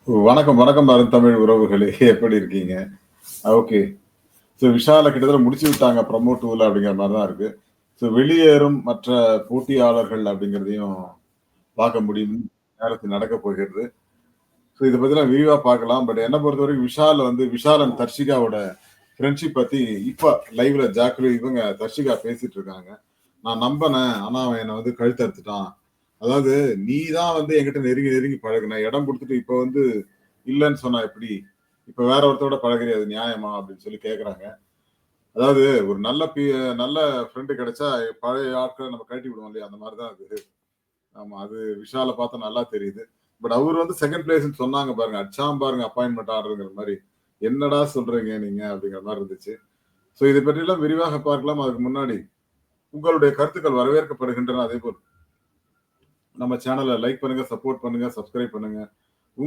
வணக்கம், வணக்கம் அருந்தமிழ் உறவுகளே! எப்படி இருக்கீங்க? ஓகே. ஸோ விஷால கிட்டத்தட்ட முடிச்சு விட்டாங்க ப்ரமோ 2ல அப்படிங்கிற மாரி தான் இருக்கு. ஸோ வெளியேறும் மற்ற போட்டியாளர்கள் அப்படிங்கிறதையும் பார்க்க முடியும். நேரத்தில் நடக்கப் போகிறது. ஸோ இத பத்திலாம் விரிவா பார்க்கலாம். பட் என்ன பொறுத்தவரைக்கும் விஷால் வந்து விஷால் அண்ட் தர்ஷிகாவோட ஃப்ரெண்ட்ஷிப் பத்தி இப்ப லைவ்ல ஜாக்லி இவங்க தர்ஷிகா பேசிட்டு இருக்காங்க. நான் நம்பனேன். ஆனா அவன் என்ன வந்து கழுத்த அறுத்துட்டான். அதாவது நீ தான் வந்து என்கிட்ட நெருங்கி நெருங்கி பழகுன. இடம் குடுத்துட்டு இப்ப வந்து இல்லன்னு சொன்னா எப்படி? இப்ப வேற ஒருத்தரோட பழகுறியே அது நியாயமா? அப்படின்னு சொல்லி கேட்கறாங்க. அதாவது ஒரு நல்ல ஃப்ரெண்ட் கிடைச்சா பழைய ஆட்கள நம்ம கழட்டி விடுவோம் இல்லையா? அந்த மாரி தான் அது. ஆமா. அது விஷால பார்த்தா நல்லா தெரியுது. பட் அவரு வந்து 2ண்ட் பிளேஸ்ன்னு சொன்னாங்க பாருங்க. அடிச்சான் பாருங்க அப்பாயின்ட்மென்ட் ஆர்டர்ங்கிற மாரி. என்னடா சொல்றீங்க நீங்க? அப்படிங்கிற மாரி இருந்துச்சு. ஸோ இத பற்றியெல்லாம் விரிவாக பார்க்கலாம். அதுக்கு முன்னாடி உங்களுடைய கருத்துக்கள் வரவேற்கப்படுகின்றன. அதேபோல் நம்ம சேனல லைக் பண்ணுங்க, சப்போர்ட் பண்ணுங்க, சப்ஸ்கிரைப் பண்ணுங்க.